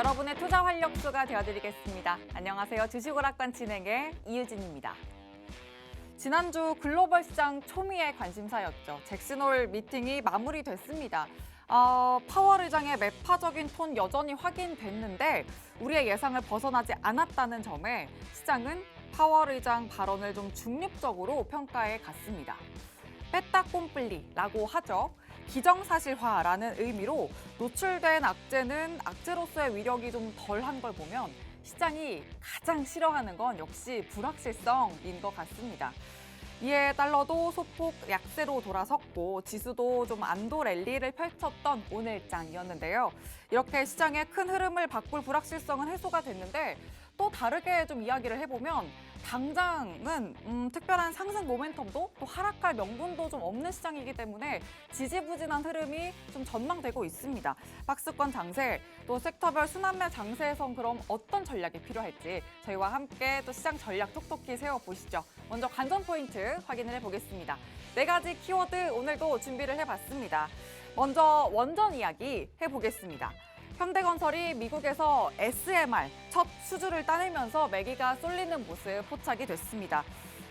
여러분의 투자 활력소가 되어드리겠습니다. 안녕하세요. 주식오락관 진행의 이유진입니다. 지난주 글로벌 시장 초미의 관심사였죠. 잭슨홀 미팅이 마무리됐습니다. 파월 의장의 매파적인 톤 여전히 확인됐는데 우리의 예상을 벗어나지 않았다는 점에 시장은 파월 의장 발언을 좀 중립적으로 평가해 갔습니다. 빼딱 꼼플리라고 하죠. 기정사실화라는 의미로 노출된 악재는 악재로서의 위력이 좀 덜한 걸 보면 시장이 가장 싫어하는 건 역시 불확실성인 것 같습니다. 이에 달러도 소폭 약세로 돌아섰고 지수도 좀 안도 랠리를 펼쳤던 오늘장이었는데요. 이렇게 시장의 큰 흐름을 바꿀 불확실성은 해소가 됐는데 또 다르게 좀 이야기를 해보면 당장은 특별한 상승 모멘텀도 또 하락할 명분도 좀 없는 시장이기 때문에 지지부진한 흐름이 좀 전망되고 있습니다. 박스권 장세, 또 섹터별 순환매 장세에선 그럼 어떤 전략이 필요할지 저희와 함께 또 시장 전략 톡톡히 세워보시죠. 먼저 관전 포인트 확인을 해보겠습니다. 4가지 키워드 오늘도 준비를 해봤습니다. 먼저 원전 이야기 해보겠습니다. 현대건설이 미국에서 SMR 첫 수주를 따내면서 매기가 쏠리는 모습 포착이 됐습니다.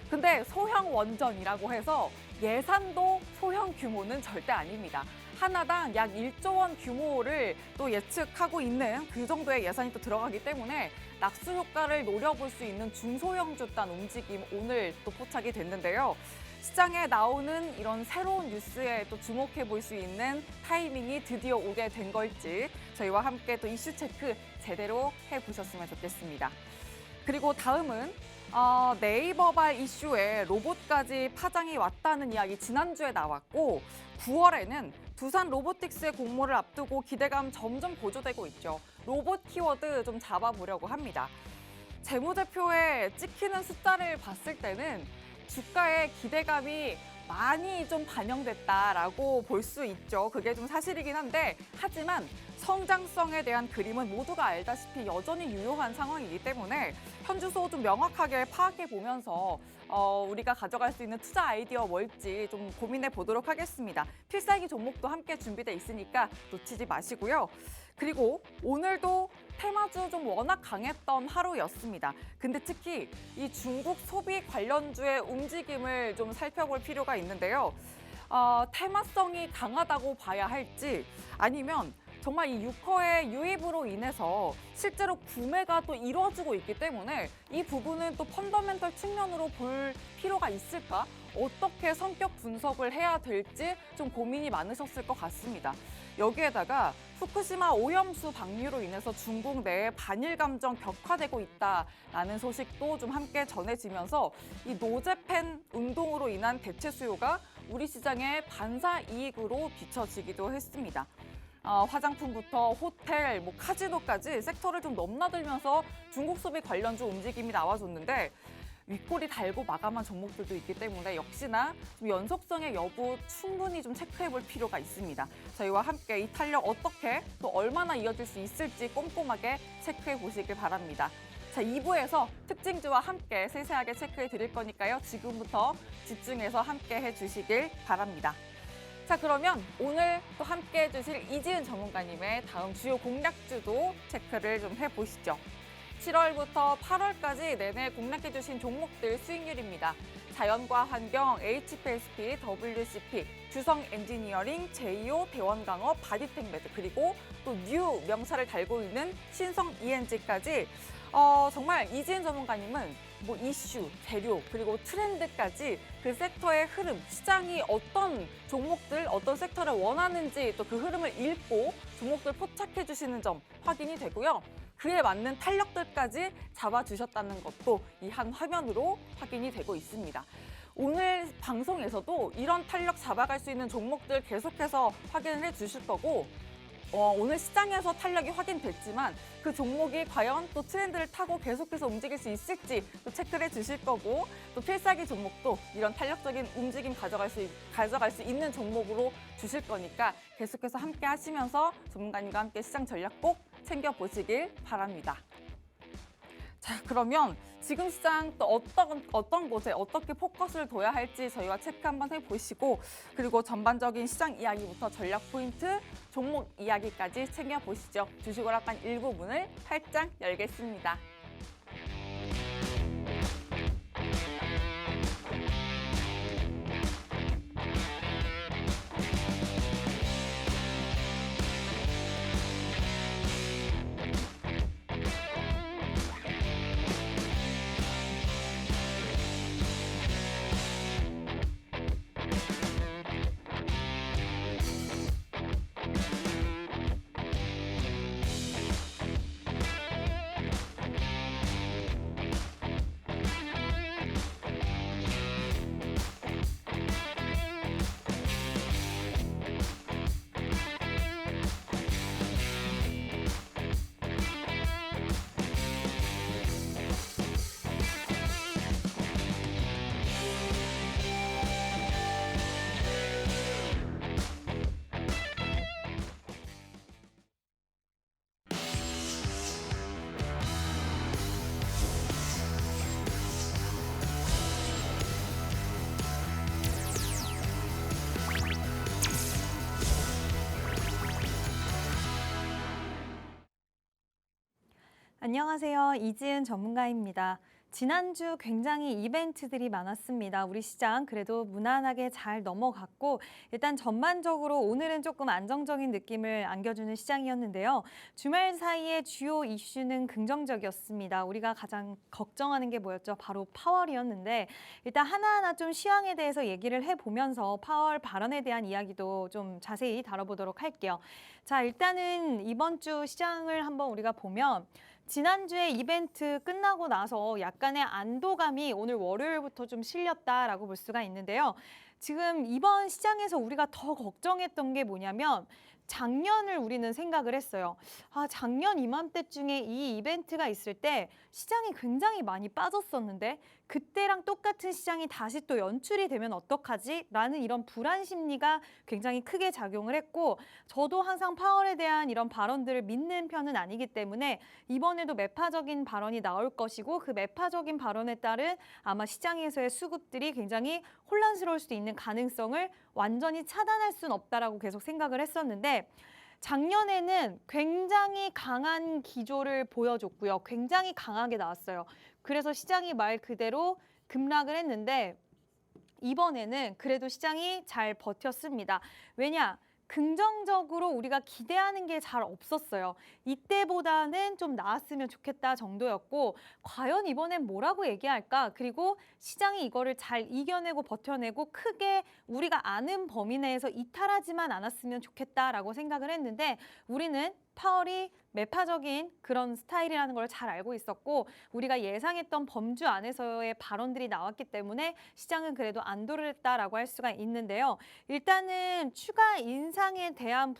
근데 소형 원전이라고 해서 예산도 소형 규모는 절대 아닙니다. 하나당 약 1조 원 규모를 또 예측하고 있는 그 정도의 예산이 또 들어가기 때문에 낙수 효과를 노려볼 수 있는 중소형 주단 움직임 오늘 또 포착이 됐는데요. 시장에 나오는 이런 새로운 뉴스에 또 주목해 볼 수 있는 타이밍이 드디어 오게 된 걸지 저희와 함께 또 이슈 체크 제대로 해보셨으면 좋겠습니다. 그리고 다음은 네이버발 이슈에 로봇까지 파장이 왔다는 이야기 지난주에 나왔고 9월에는 두산 로보틱스의 공모를 앞두고 기대감 점점 고조되고 있죠. 로봇 키워드 좀 잡아보려고 합니다. 재무제표에 찍히는 숫자를 봤을 때는 주가의 기대감이 많이 좀 반영됐다라고 볼 수 있죠. 그게 좀 사실이긴 한데 하지만 성장성에 대한 그림은 모두가 알다시피 여전히 유효한 상황이기 때문에 현주소 좀 명확하게 파악해 보면서 우리가 가져갈 수 있는 투자 아이디어 뭘지 좀 고민해 보도록 하겠습니다. 필살기 종목도 함께 준비돼 있으니까 놓치지 마시고요. 그리고 오늘도 테마주 좀 워낙 강했던 하루였습니다. 근데 특히 이 중국 소비 관련주의 움직임을 좀 살펴볼 필요가 있는데요. 테마성이 강하다고 봐야 할지 아니면 정말 이 유커의 유입으로 인해서 실제로 구매가 또 이루어지고 있기 때문에 이 부분은 또 펀더멘털 측면으로 볼 필요가 있을까? 어떻게 성격 분석을 해야 될지 좀 고민이 많으셨을 것 같습니다. 여기에다가 후쿠시마 오염수 방류로 인해서 중국 내에 반일 감정 격화되고 있다라는 소식도 좀 함께 전해지면서 이 노재팬 운동으로 인한 대체 수요가 우리 시장의 반사 이익으로 비춰지기도 했습니다. 화장품부터 호텔, 카지노까지 섹터를 좀 넘나들면서 중국 소비 관련주 움직임이 나와줬는데 윗골이 달고 마감한 종목들도 있기 때문에 역시나 좀 연속성의 여부 충분히 좀 체크해볼 필요가 있습니다. 저희와 함께 이 탄력 어떻게 또 얼마나 이어질 수 있을지 꼼꼼하게 체크해 보시길 바랍니다. 자, 2부에서 특징주와 함께 세세하게 체크해 드릴 거니까요. 지금부터 집중해서 함께 해주시길 바랍니다. 자, 그러면 오늘 또 함께 해주실 이지은 전문가님의 다음 주요 공략주도 체크를 좀 해보시죠. 7월부터 8월까지 내내 공략해주신 종목들 수익률입니다. 자연과 환경, HPSP, WCP, 주성 엔지니어링, 제이오, 대원강업, 바디텍메드 그리고 또 뉴 명사를 달고 있는 신성 ENG까지 정말 이지은 전문가님은 이슈, 재료, 그리고 트렌드까지 그 섹터의 흐름, 시장이 어떤 종목들, 어떤 섹터를 원하는지 또 그 흐름을 읽고 종목들 포착해 주시는 점 확인이 되고요. 그에 맞는 탄력들까지 잡아주셨다는 것도 이 한 화면으로 확인이 되고 있습니다. 오늘 방송에서도 이런 탄력 잡아갈 수 있는 종목들 계속해서 확인을 해주실 거고 오늘 시장에서 탄력이 확인됐지만 그 종목이 과연 또 트렌드를 타고 계속해서 움직일 수 있을지 또 체크를 해주실 거고 또 필살기 종목도 이런 탄력적인 움직임 가져갈 수 있는 종목으로 주실 거니까 계속해서 함께 하시면서 전문가님과 함께 시장 전략 꼭 챙겨보시길 바랍니다. 자, 그러면 지금 시장 또 어떤 곳에 어떻게 포커스를 둬야 할지 저희와 체크 한번 해보시고 그리고 전반적인 시장 이야기부터 전략 포인트, 종목 이야기까지 챙겨보시죠. 주식오락관 1부 문을 활짝 열겠습니다. 안녕하세요. 이지은 전문가입니다. 지난주 굉장히 이벤트들이 많았습니다. 우리 시장 그래도 무난하게 잘 넘어갔고 일단 전반적으로 오늘은 조금 안정적인 느낌을 안겨주는 시장이었는데요. 주말 사이에 주요 이슈는 긍정적이었습니다. 우리가 가장 걱정하는 게 뭐였죠? 바로 파월이었는데 일단 하나하나 좀 시황에 대해서 얘기를 해보면서 파월 발언에 대한 이야기도 좀 자세히 다뤄보도록 할게요. 자, 일단은 이번 주 시장을 한번 우리가 보면 지난주에 이벤트 끝나고 나서 약간의 안도감이 오늘 월요일부터 좀 실렸다라고 볼 수가 있는데요. 지금 이번 시장에서 우리가 더 걱정했던 게 뭐냐면 작년을 우리는 생각을 했어요. 작년 이맘때쯤에 이 이벤트가 있을 때 시장이 굉장히 많이 빠졌었는데 그때랑 똑같은 시장이 다시 또 연출이 되면 어떡하지? 라는 이런 불안 심리가 굉장히 크게 작용을 했고 저도 항상 파월에 대한 이런 발언들을 믿는 편은 아니기 때문에 이번에도 매파적인 발언이 나올 것이고 그 매파적인 발언에 따른 아마 시장에서의 수급들이 굉장히 혼란스러울 수도 있는 가능성을 완전히 차단할 수는 없다라고 계속 생각을 했었는데 작년에는 굉장히 강한 기조를 보여줬고요. 굉장히 강하게 나왔어요. 그래서 시장이 말 그대로 급락을 했는데 이번에는 그래도 시장이 잘 버텼습니다. 왜냐? 긍정적으로 우리가 기대하는 게 잘 없었어요. 이때보다는 좀 나았으면 좋겠다 정도였고 과연 이번엔 뭐라고 얘기할까? 그리고 시장이 이거를 잘 이겨내고 버텨내고 크게 우리가 아는 범위 내에서 이탈하지만 않았으면 좋겠다라고 생각을 했는데 우리는 파월이 매파적인 그런 스타일이라는 걸 잘 알고 있었고 우리가 예상했던 범주 안에서의 발언들이 나왔기 때문에 시장은 그래도 안도를 했다라고 할 수가 있는데요. 일단은 추가 인상에 대한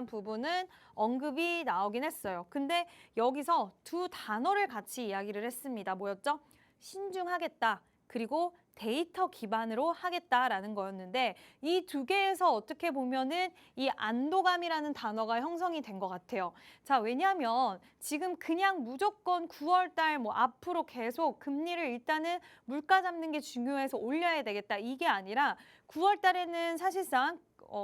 부분은 언급이 나오긴 했어요. 근데 여기서 두 단어를 같이 이야기를 했습니다. 뭐였죠? 신중하겠다. 그리고 데이터 기반으로 하겠다라는 거였는데 이 두 개에서 어떻게 보면은 이 안도감이라는 단어가 형성이 된 것 같아요. 자, 왜냐하면 지금 그냥 무조건 9월 달 뭐 앞으로 계속 금리를 일단은 물가 잡는 게 중요해서 올려야 되겠다 이게 아니라 9월 달에는 사실상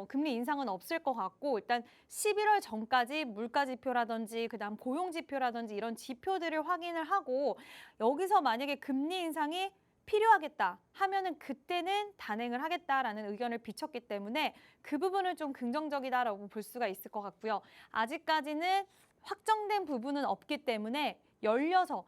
금리 인상은 없을 것 같고 일단 11월 전까지 물가 지표라든지 그다음 고용 지표라든지 이런 지표들을 확인을 하고 여기서 만약에 금리 인상이 필요하겠다 하면은 그때는 단행을 하겠다라는 의견을 비췄기 때문에 그 부분을 좀 긍정적이다라고 볼 수가 있을 것 같고요. 아직까지는 확정된 부분은 없기 때문에 열려서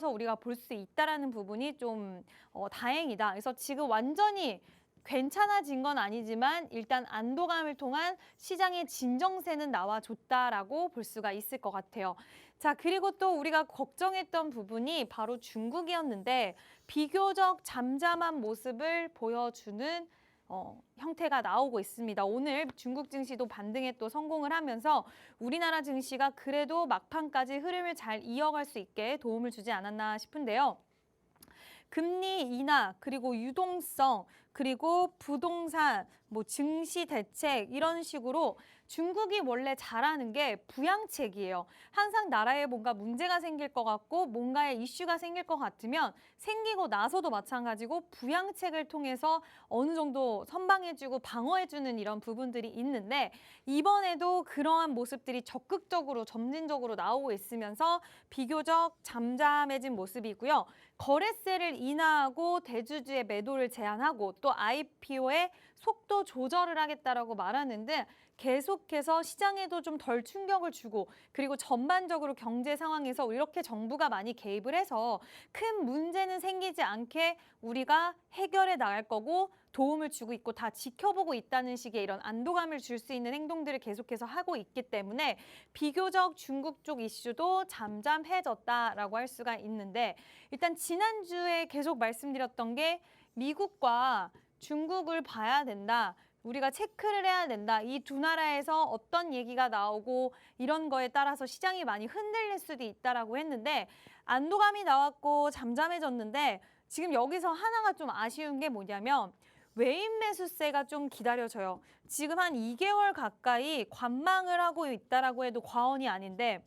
우리가 볼 수 있다라는 부분이 좀 다행이다. 그래서 지금 완전히 괜찮아진 건 아니지만 일단 안도감을 통한 시장의 진정세는 나와줬다라고 볼 수가 있을 것 같아요. 자, 그리고 또 우리가 걱정했던 부분이 바로 중국이었는데 비교적 잠잠한 모습을 보여주는 형태가 나오고 있습니다. 오늘 중국 증시도 반등에 또 성공을 하면서 우리나라 증시가 그래도 막판까지 흐름을 잘 이어갈 수 있게 도움을 주지 않았나 싶은데요. 금리 인하 그리고 유동성 그리고 부동산, 뭐 증시 대책 이런 식으로 중국이 원래 잘하는 게 부양책이에요. 항상 나라에 뭔가 문제가 생길 것 같고 뭔가에 이슈가 생길 것 같으면 생기고 나서도 마찬가지고 부양책을 통해서 어느 정도 선방해주고 방어해주는 이런 부분들이 있는데 이번에도 그러한 모습들이 적극적으로 점진적으로 나오고 있으면서 비교적 잠잠해진 모습이고요. 거래세를 인하하고 대주주의 매도를 제한하고 또 IPO의 속도 조절을 하겠다라고 말하는 등 계속해서 시장에도 좀 덜 충격을 주고 그리고 전반적으로 경제 상황에서 이렇게 정부가 많이 개입을 해서 큰 문제는 생기지 않게 우리가 해결해 나갈 거고 도움을 주고 있고 다 지켜보고 있다는 식의 이런 안도감을 줄 수 있는 행동들을 계속해서 하고 있기 때문에 비교적 중국 쪽 이슈도 잠잠해졌다라고 할 수가 있는데 일단 지난주에 계속 말씀드렸던 게 미국과 중국을 봐야 된다. 우리가 체크를 해야 된다. 이 두 나라에서 어떤 얘기가 나오고 이런 거에 따라서 시장이 많이 흔들릴 수도 있다라고 했는데 안도감이 나왔고 잠잠해졌는데 지금 여기서 하나가 좀 아쉬운 게 뭐냐면 외인 매수세가 좀 기다려져요. 지금 한 2개월 가까이 관망을 하고 있다라고 해도 과언이 아닌데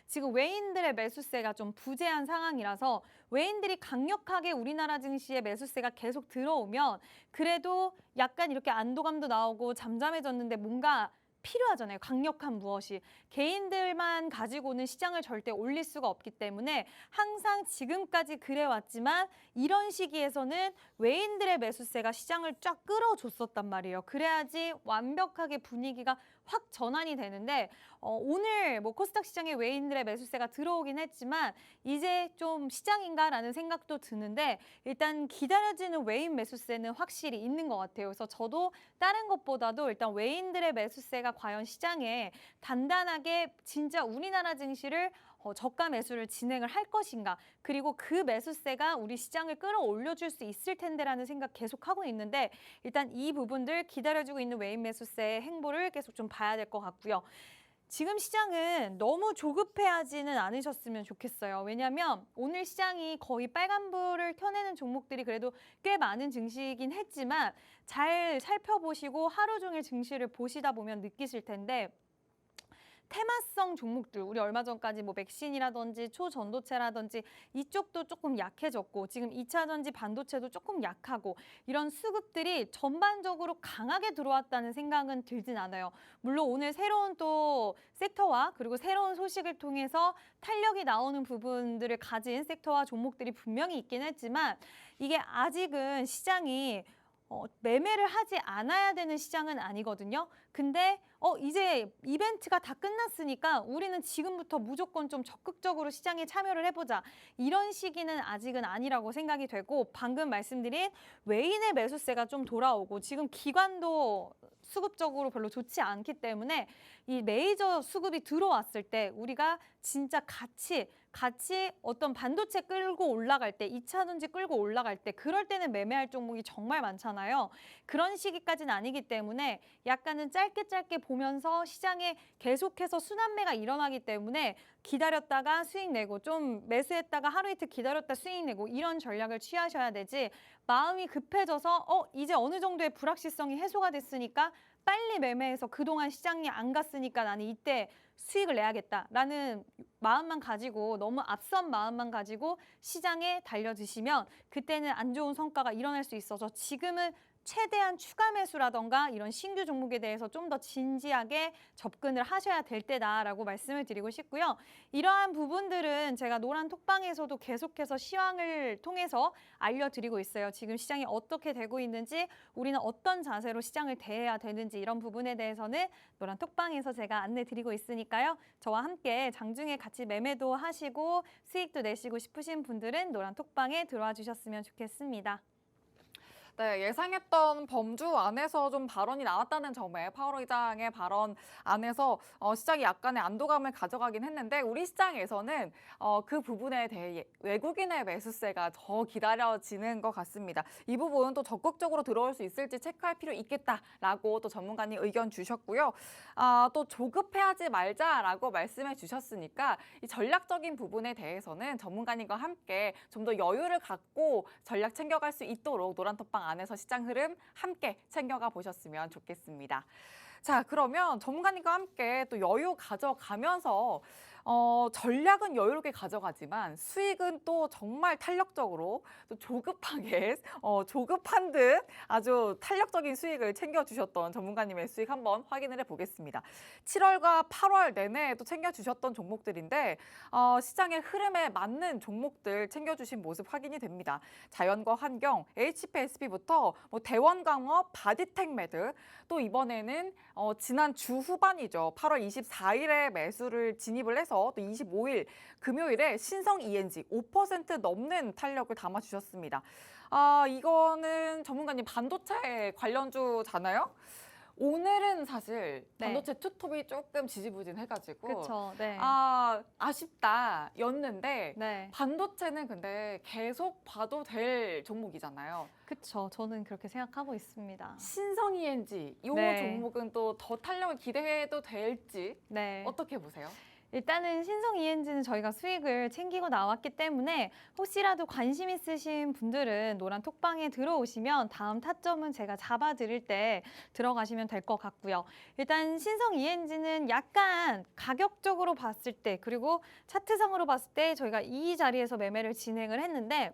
지금 외인들의 매수세가 좀 부재한 상황이라서 외인들이 강력하게 우리나라 증시에 매수세가 계속 들어오면 그래도 약간 이렇게 안도감도 나오고 잠잠해졌는데 뭔가 필요하잖아요. 강력한 무엇이. 개인들만 가지고는 시장을 절대 올릴 수가 없기 때문에 항상 지금까지 그래왔지만 이런 시기에서는 외인들의 매수세가 시장을 쫙 끌어줬었단 말이에요. 그래야지 완벽하게 분위기가 확 전환이 되는데 오늘 뭐 코스닥 시장에 외인들의 매수세가 들어오긴 했지만 이제 좀 시장인가라는 생각도 드는데 일단 기다려지는 외인 매수세는 확실히 있는 것 같아요. 그래서 저도 다른 것보다도 일단 외인들의 매수세가 과연 시장에 단단하게 진짜 우리나라 증시를 저가 매수를 진행을 할 것인가 그리고 그 매수세가 우리 시장을 끌어올려줄 수 있을 텐데라는 생각 계속하고 있는데 일단 이 부분들 기다려주고 있는 외인 매수세의 행보를 계속 좀 봐야 될 것 같고요. 지금 시장은 너무 조급해하지는 않으셨으면 좋겠어요. 왜냐하면 오늘 시장이 거의 빨간불을 켜내는 종목들이 그래도 꽤 많은 증시이긴 했지만 잘 살펴보시고 하루 종일 증시를 보시다 보면 느끼실 텐데 테마성 종목들, 우리 얼마 전까지 뭐 맥신이라든지 초전도체라든지 이쪽도 조금 약해졌고 지금 2차 전지 반도체도 조금 약하고 이런 수급들이 전반적으로 강하게 들어왔다는 생각은 들진 않아요. 물론 오늘 새로운 또 섹터와 그리고 새로운 소식을 통해서 탄력이 나오는 부분들을 가진 섹터와 종목들이 분명히 있긴 했지만 이게 아직은 시장이 매매를 하지 않아야 되는 시장은 아니거든요. 근데 이제 이벤트가 다 끝났으니까 우리는 지금부터 무조건 좀 적극적으로 시장에 참여를 해보자. 이런 시기는 아직은 아니라고 생각이 되고 방금 말씀드린 외인의 매수세가 좀 돌아오고 지금 기관도 수급적으로 별로 좋지 않기 때문에 이 메이저 수급이 들어왔을 때 우리가 진짜 같이 어떤 반도체 끌고 올라갈 때, 2차 전지 끌고 올라갈 때 그럴 때는 매매할 종목이 정말 많잖아요. 그런 시기까지는 아니기 때문에 약간은 짧게 보면서 시장에 계속해서 순환매가 일어나기 때문에 기다렸다가 수익 내고 좀 매수했다가 하루 이틀 기다렸다 수익 내고 이런 전략을 취하셔야 되지 마음이 급해져서 이제 어느 정도의 불확실성이 해소가 됐으니까 빨리 매매해서 그동안 시장이 안 갔으니까 나는 이때 수익을 내야겠다라는 마음만 가지고 너무 앞선 마음만 가지고 시장에 달려드시면 그때는 안 좋은 성과가 일어날 수 있어서 지금은 최대한 추가 매수라던가 이런 신규 종목에 대해서 좀 더 진지하게 접근을 하셔야 될 때다라고 말씀을 드리고 싶고요. 이러한 부분들은 제가 노란 톡방에서도 계속해서 시황을 통해서 알려드리고 있어요. 지금 시장이 어떻게 되고 있는지 우리는 어떤 자세로 시장을 대해야 되는지 이런 부분에 대해서는 노란 톡방에서 제가 안내 드리고 있으니까요. 저와 함께 장중에 같이 매매도 하시고 수익도 내시고 싶으신 분들은 노란 톡방에 들어와 주셨으면 좋겠습니다. 네, 예상했던 범주 안에서 좀 발언이 나왔다는 점에 파월 의장의 발언 안에서 시장이 약간의 안도감을 가져가긴 했는데 우리 시장에서는 그 부분에 대해 외국인의 매수세가 더 기다려지는 것 같습니다. 이 부분은 또 적극적으로 들어올 수 있을지 체크할 필요 있겠다라고 또 전문가님 의견 주셨고요. 또 조급해하지 말자라고 말씀해 주셨으니까 이 전략적인 부분에 대해서는 전문가님과 함께 좀 더 여유를 갖고 전략 챙겨갈 수 있도록 노란톡방 전망 안에서 시장 흐름 함께 챙겨가 보셨으면 좋겠습니다. 자, 그러면 전문가님과 함께 또 여유 가져가면서 전략은 여유롭게 가져가지만 수익은 또 정말 탄력적으로 또 조급하게 조급한 듯 아주 탄력적인 수익을 챙겨주셨던 전문가님의 수익 한번 확인을 해보겠습니다. 7월과 8월 내내 또 챙겨주셨던 종목들인데 시장의 흐름에 맞는 종목들 챙겨주신 모습 확인이 됩니다. 자연과 환경, HPSP부터 뭐 대원강업, 바디텍메드 또 이번에는 지난 주 후반이죠. 8월 24일에 매수를 진입을 해서 또 25일 금요일에 신성 ENG 5% 넘는 탄력을 담아주셨습니다. 이거는 전문가님 반도체 관련주잖아요. 오늘은 사실 네. 반도체 투톱이 조금 지지부진해가지고 그렇죠. 네. 아쉽다였는데 네. 반도체는 근데 계속 봐도 될 종목이잖아요. 그렇죠. 저는 그렇게 생각하고 있습니다. 신성 ENG 이 네. 종목은 또 더 탄력을 기대해도 될지 네. 어떻게 보세요? 일단은 신성 ENG는 저희가 수익을 챙기고 나왔기 때문에 혹시라도 관심 있으신 분들은 노란 톡방에 들어오시면 다음 타점은 제가 잡아드릴 때 들어가시면 될 것 같고요. 일단 신성 ENG는 약간 가격적으로 봤을 때 그리고 차트상으로 봤을 때 저희가 이 자리에서 매매를 진행을 했는데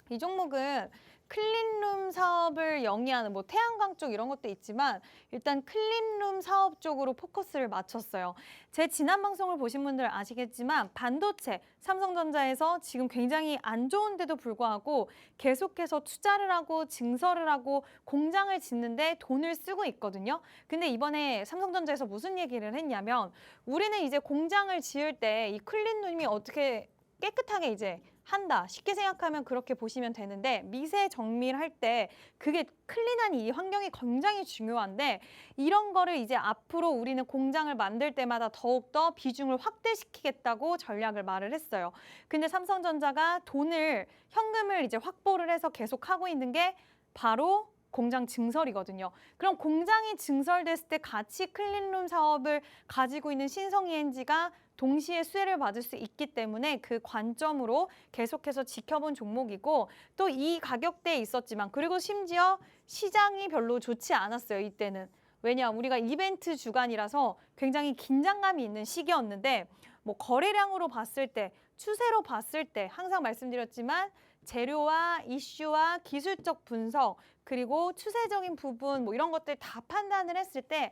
이 종목은 클린룸 사업을 영위하는 뭐 태양광 쪽 이런 것도 있지만 일단 클린룸 사업 쪽으로 포커스를 맞췄어요. 제 지난 방송을 보신 분들 아시겠지만 반도체, 삼성전자에서 지금 굉장히 안 좋은데도 불구하고 계속해서 투자를 하고 증설을 하고 공장을 짓는데 돈을 쓰고 있거든요. 근데 이번에 삼성전자에서 무슨 얘기를 했냐면 우리는 이제 공장을 지을 때 이 클린룸이 어떻게 깨끗하게 이제 한다. 쉽게 생각하면 그렇게 보시면 되는데 미세 정밀할 때 그게 클린한 이 환경이 굉장히 중요한데 이런 거를 이제 앞으로 우리는 공장을 만들 때마다 더욱더 비중을 확대시키겠다고 전략을 말을 했어요. 근데 삼성전자가 현금을 이제 확보를 해서 계속 하고 있는 게 바로 공장 증설이거든요. 그럼 공장이 증설됐을 때 같이 클린룸 사업을 가지고 있는 신성 ENG가 동시에 수혜를 받을 수 있기 때문에 그 관점으로 계속해서 지켜본 종목이고 또 이 가격대에 있었지만 그리고 심지어 시장이 별로 좋지 않았어요. 이때는. 왜냐 우리가 이벤트 주간이라서 굉장히 긴장감이 있는 시기였는데 뭐 거래량으로 봤을 때 추세로 봤을 때 항상 말씀드렸지만 재료와 이슈와 기술적 분석 그리고 추세적인 부분 뭐 이런 것들 다 판단을 했을 때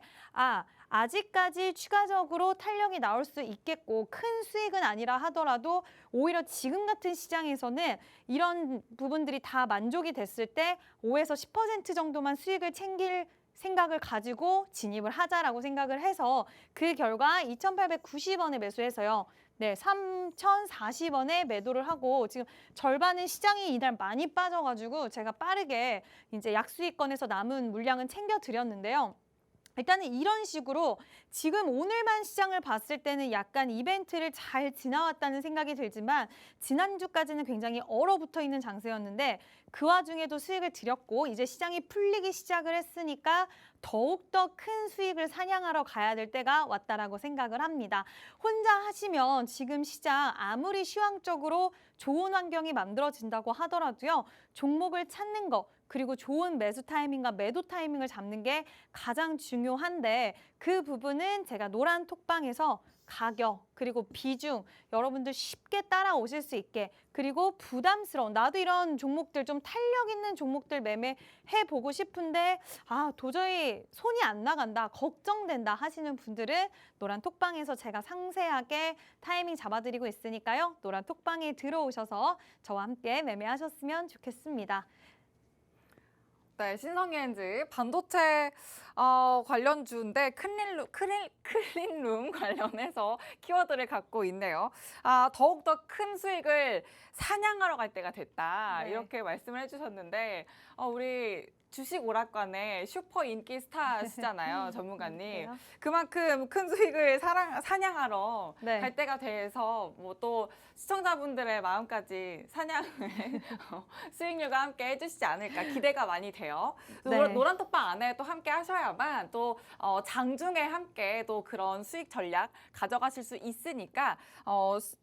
아직까지 추가적으로 탄력이 나올 수 있겠고 큰 수익은 아니라 하더라도 오히려 지금 같은 시장에서는 이런 부분들이 다 만족이 됐을 때 5에서 10% 정도만 수익을 챙길 생각을 가지고 진입을 하자라고 생각을 해서 그 결과 2,890원에 매수해서요. 네, 3,040원에 매도를 하고 지금 절반은 시장이 이날 많이 빠져가지고 제가 빠르게 이제 약수익권에서 남은 물량은 챙겨드렸는데요. 일단은 이런 식으로 지금 오늘만 시장을 봤을 때는 약간 이벤트를 잘 지나왔다는 생각이 들지만 지난주까지는 굉장히 얼어붙어 있는 장세였는데 그 와중에도 수익을 드렸고 이제 시장이 풀리기 시작을 했으니까 더욱더 큰 수익을 사냥하러 가야 될 때가 왔다라고 생각을 합니다. 혼자 하시면 지금 시장 아무리 시황적으로 좋은 환경이 만들어진다고 하더라도요. 종목을 찾는 거 그리고 좋은 매수 타이밍과 매도 타이밍을 잡는 게 가장 중요한데 그 부분은 제가 노란 톡방에서 가격 그리고 비중 여러분들 쉽게 따라오실 수 있게 그리고 부담스러운 나도 이런 종목들 좀 탄력 있는 종목들 매매해 보고 싶은데 도저히 손이 안 나간다 걱정된다 하시는 분들은 노란 톡방에서 제가 상세하게 타이밍 잡아드리고 있으니까요. 노란 톡방에 들어오셔서 저와 함께 매매하셨으면 좋겠습니다. 네, 신성 ENG 반도체 관련주인데 클린룸 관련해서 키워드를 갖고 있네요. 더욱더 큰 수익을 사냥하러 갈 때가 됐다. 네. 이렇게 말씀을 해주셨는데 우리 주식 오락관의 슈퍼 인기 스타시잖아요, 전문가님. 그래요? 그만큼 큰 수익을 사냥하러 네. 갈 때가 돼서 뭐 또 시청자분들의 마음까지 사냥을 수익률과 함께 해주시지 않을까 기대가 많이 돼요. 네. 노란 톡방 안에 또 함께 하셔야만 또 장중에 함께 또 그런 수익 전략 가져가실 수 있으니까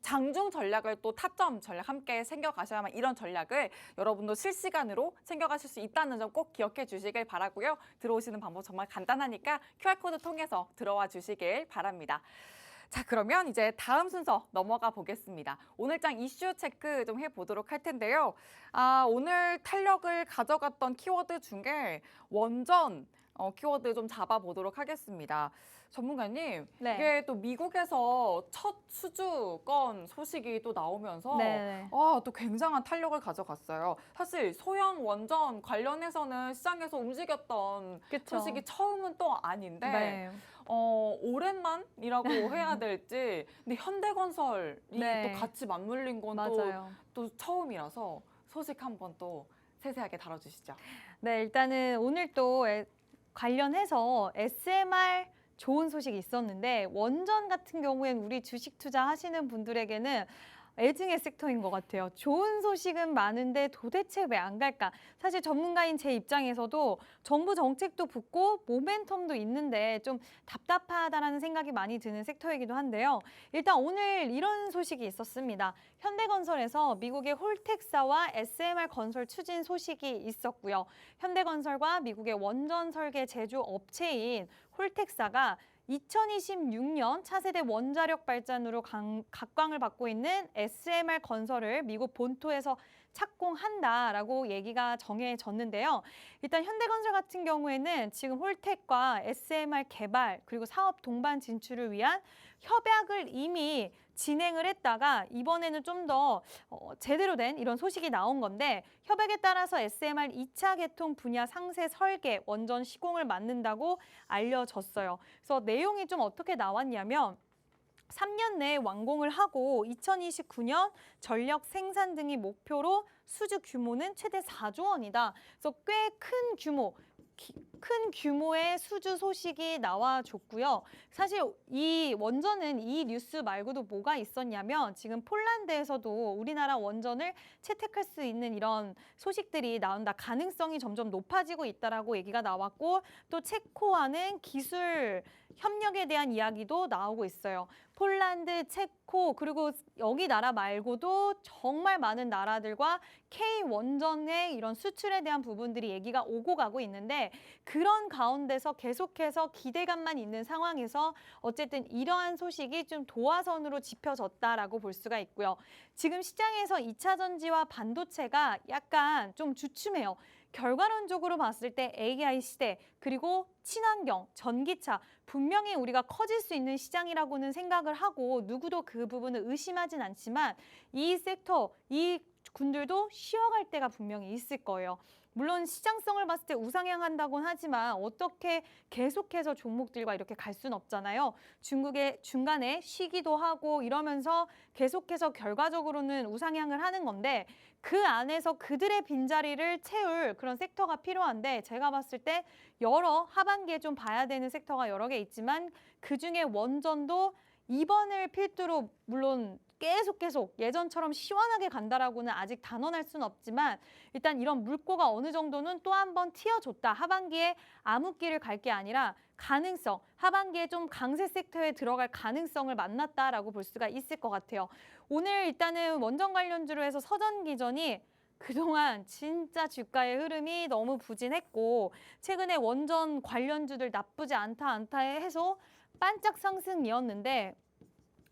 장중 전략을 또 타점 전략 함께 챙겨가셔야만 이런 전략을 여러분도 실시간으로 챙겨가실 수 있다는 점 꼭 기억해 주시길 바라고요. 들어오시는 방법 정말 간단하니까 QR코드 통해서 들어와 주시길 바랍니다. 자, 그러면 이제 다음 순서 넘어가 보겠습니다. 오늘장 이슈 체크 좀 해보도록 할 텐데요. 오늘 탄력을 가져갔던 키워드 중에 원전 키워드 좀 잡아보도록 하겠습니다. 전문가님, 네. 이게 또 미국에서 첫 수주건 소식이 또 나오면서 네. 또 굉장한 탄력을 가져갔어요. 사실 소형 원전 관련해서는 시장에서 움직였던 그쵸. 소식이 처음은 또 아닌데 네. 오랜만이라고 해야 될지 근데 현대건설이 네. 또 같이 맞물린 건 맞아요. 또 처음이라서 소식 한번 또 세세하게 다뤄주시죠. 네, 일단은 오늘 또 관련해서 SMR 좋은 소식이 있었는데 원전 같은 경우에는 우리 주식 투자하시는 분들에게는 애증의 섹터인 것 같아요. 좋은 소식은 많은데 도대체 왜 안 갈까? 사실 전문가인 제 입장에서도 정부 정책도 붙고 모멘텀도 있는데 좀 답답하다라는 생각이 많이 드는 섹터이기도 한데요. 일단 오늘 이런 소식이 있었습니다. 현대건설에서 미국의 홀텍사와 SMR 건설 추진 소식이 있었고요. 현대건설과 미국의 원전 설계 제조 업체인 홀텍사가 2026년 차세대 원자력 발전으로 각광을 받고 있는 SMR 건설을 미국 본토에서 착공한다라고 얘기가 정해졌는데요. 일단 현대건설 같은 경우에는 지금 홀텍과 SMR 개발 그리고 사업 동반 진출을 위한 협약을 이미 진행을 했다가 이번에는 좀 더 제대로 된 이런 소식이 나온 건데 협약에 따라서 SMR 2차 개통 분야 상세 설계 원전 시공을 맡는다고 알려졌어요. 그래서 내용이 좀 어떻게 나왔냐면 3년 내에 완공을 하고 2029년 전력 생산 등이 목표로 수주 규모는 최대 4조 원이다. 그래서 꽤 큰 규모의 수주 소식이 나와줬고요. 사실 이 원전은 이 뉴스 말고도 뭐가 있었냐면 지금 폴란드에서도 우리나라 원전을 채택할 수 있는 이런 소식들이 나온다. 가능성이 점점 높아지고 있다라고 얘기가 나왔고 또 체코와는 기술 협력에 대한 이야기도 나오고 있어요. 폴란드, 체코 그리고 여기 나라 말고도 정말 많은 나라들과 K 원전의 이런 수출에 대한 부분들이 얘기가 오고 가고 있는데 그런 가운데서 계속해서 기대감만 있는 상황에서 어쨌든 이러한 소식이 좀 도화선으로 짚혀졌다라고 볼 수가 있고요. 지금 시장에서 2차 전지와 반도체가 약간 좀 주춤해요. 결과론적으로 봤을 때 AI 시대 그리고 친환경, 전기차 분명히 우리가 커질 수 있는 시장이라고는 생각을 하고 누구도 그 부분을 의심하진 않지만 이 섹터, 이 군들도 쉬어갈 때가 분명히 있을 거예요. 물론 시장성을 봤을 때 우상향한다고는 하지만 어떻게 계속해서 종목들과 이렇게 갈 수는 없잖아요. 중국의 중간에 쉬기도 하고 이러면서 계속해서 결과적으로는 우상향을 하는 건데 그 안에서 그들의 빈자리를 채울 그런 sek터가 필요한데 제가 봤을 때 하반기에 좀 봐야 되는 섹터가 여러 개 있지만 그중에 원전도 이번을 필두로 물론 계속 예전처럼 시원하게 간다라고는 아직 단언할 수는 없지만 일단 이런 물꼬가 어느 정도는 또 한 번 튀어줬다. 하반기에 암흑기를 갈 게 아니라 가능성, 하반기에 좀 강세 섹터에 들어갈 가능성을 만났다라고 볼 수가 있을 것 같아요. 오늘 일단은 원전 관련주로 해서 서전기전이 그동안 진짜 주가의 흐름이 너무 부진했고 최근에 원전 관련주들 나쁘지 않다 해서 반짝 상승이었는데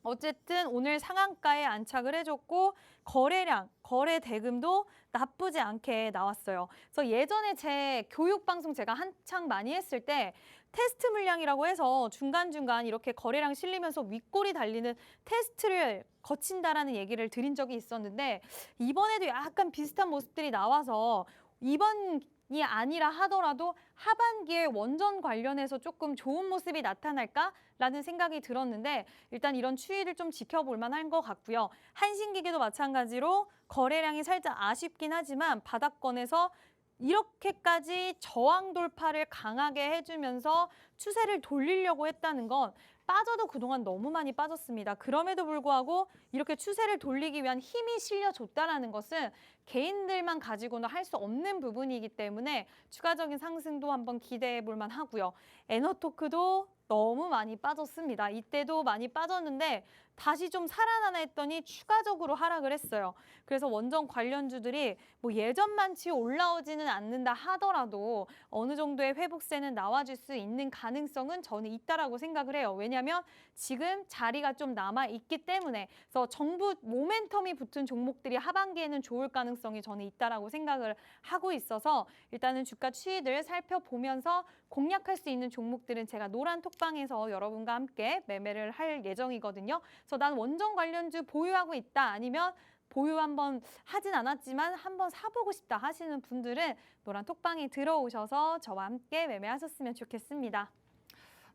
어쨌든 오늘 상한가에 안착을 해줬고 거래량, 거래 대금도 나쁘지 않게 나왔어요. 그래서 예전에 제 교육 방송 제가 한창 많이 했을 때 테스트 물량이라고 해서 중간중간 이렇게 거래량 실리면서 윗골이 달리는 테스트를 거친다라는 얘기를 드린 적이 있었는데 이번에도 약간 비슷한 모습들이 나와서 이번이 아니라 하더라도 하반기에 원전 관련해서 조금 좋은 모습이 나타날까라는 생각이 들었는데 일단 이런 추이를 좀 지켜볼 만한 것 같고요. 한신기계도 마찬가지로 거래량이 살짝 아쉽긴 하지만 바닥권에서 이렇게까지 저항 돌파를 강하게 해주면서 추세를 돌리려고 했다는 건 빠져도 그동안 너무 많이 빠졌습니다. 그럼에도 불구하고 이렇게 추세를 돌리기 위한 힘이 실려줬다라는 것은 개인들만 가지고는 할 수 없는 부분이기 때문에 추가적인 상승도 한번 기대해 볼 만하고요. 에너토크도 너무 많이 빠졌습니다. 이때도 많이 빠졌는데 다시 좀 살아나나 했더니 추가적으로 하락을 했어요. 그래서 원전 관련주들이 뭐 예전만치 올라오지는 않는다 하더라도 어느 정도의 회복세는 나와줄 수 있는 가능성은 저는 있다라고 생각을 해요. 왜냐하면 지금 자리가 좀 남아 있기 때문에 그래서 정부 모멘텀이 붙은 종목들이 하반기에는 좋을 가능성이 저는 있다라고 생각을 하고 있어서 일단은 주가 추이들 살펴보면서 공략할 수 있는 종목들은 제가 노란 톡방에서 여러분과 함께 매매를 할 예정이거든요. 그래서 난 원전 관련주 보유하고 있다 아니면 보유 한번 하진 않았지만 한번 사보고 싶다 하시는 분들은 노란 톡방에 들어오셔서 저와 함께 매매하셨으면 좋겠습니다.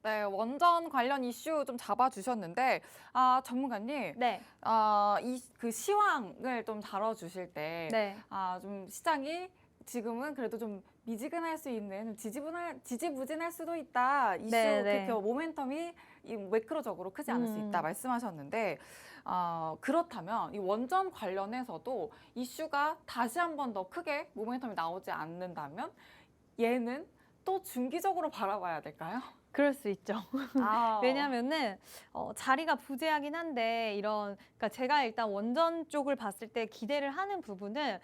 네, 원전 관련 이슈 좀 잡아주셨는데, 전문가님, 네. 그 시황을 좀 다뤄주실 때, 네. 좀 시장이 지금은 그래도 좀 미지근할 수 있는, 지지부진할 수도 있다. 이슈, 네, 네. 그 모멘텀이 이 매크로적으로 크지 않을 수 있다 말씀하셨는데, 그렇다면 이 원전 관련해서도 이슈가 다시 한 번 더 크게 모멘텀이 나오지 않는다면 얘는 또 중기적으로 바라봐야 될까요? 그럴 수 있죠. 아, 왜냐하면은 자리가 부재하긴 한데 그러니까 제가 일단 원전 쪽을 봤을 때 기대를 하는 부분은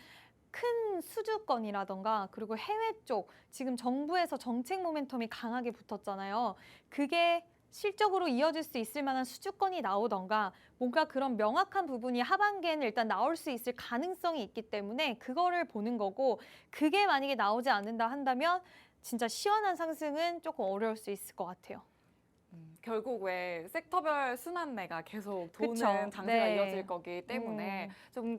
큰 수주권이라던가 그리고 해외 쪽 지금 정부에서 정책 모멘텀이 강하게 붙었잖아요. 그게 실적으로 이어질 수 있을 만한 수주권이 나오던가 뭔가 그런 명확한 부분이 하반기에는 일단 나올 수 있을 가능성이 있기 때문에 그거를 보는 거고 그게 만약에 나오지 않는다 한다면 진짜 시원한 상승은 조금 어려울 수 있을 것 같아요. 결국 왜 섹터별 순환매가 계속 도는 그쵸. 장세가 네. 이어질 거기 때문에 좀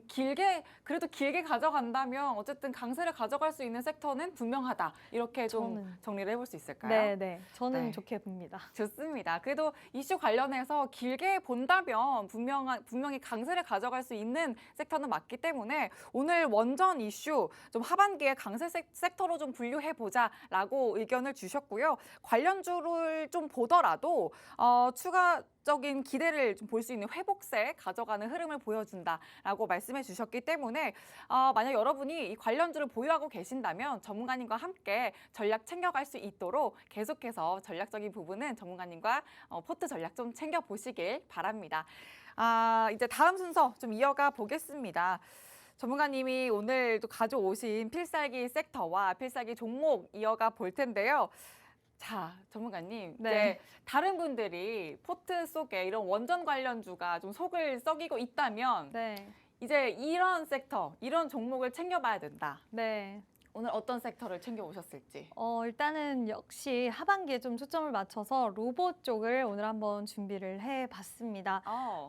그래도 길게 가져간다면 어쨌든 강세를 가져갈 수 있는 sek터는 분명하다. 이렇게 좀 정리를 해볼 수 있을까요? 네. 저는 네. 좋게 봅니다. 좋습니다. 그래도 이슈 관련해서 길게 본다면 분명히 강세를 가져갈 수 있는 섹터는 맞기 때문에 오늘 원전 이슈 좀 하반기에 강세 섹터로 좀 분류해보자라고 의견을 주셨고요. 관련주를 좀 보더라도 추가적인 기대를 좀 볼 수 있는 회복세 가져가는 흐름을 보여준다라고 말씀해 주셨기 때문에 만약 여러분이 이 관련주를 보유하고 계신다면 전문가님과 함께 전략 챙겨갈 수 있도록 계속해서 전략적인 부분은 전문가님과 포트 전략 좀 챙겨보시길 바랍니다. 이제 다음 순서 좀 이어가 보겠습니다. 전문가님이 오늘 또 가져오신 필살기 섹터와 필살기 종목 이어가 볼 텐데요. 자, 전문가님, 네. 이제 다른 분들이 포트 속에 이런 원전 관련주가 좀 속을 썩이고 있다면 네. 이제 이런 섹터, 이런 종목을 챙겨봐야 된다. 네. 오늘 어떤 섹터를 챙겨오셨을지. 일단은 역시 하반기에 좀 초점을 맞춰서 로봇 쪽을 오늘 한번 준비를 해봤습니다.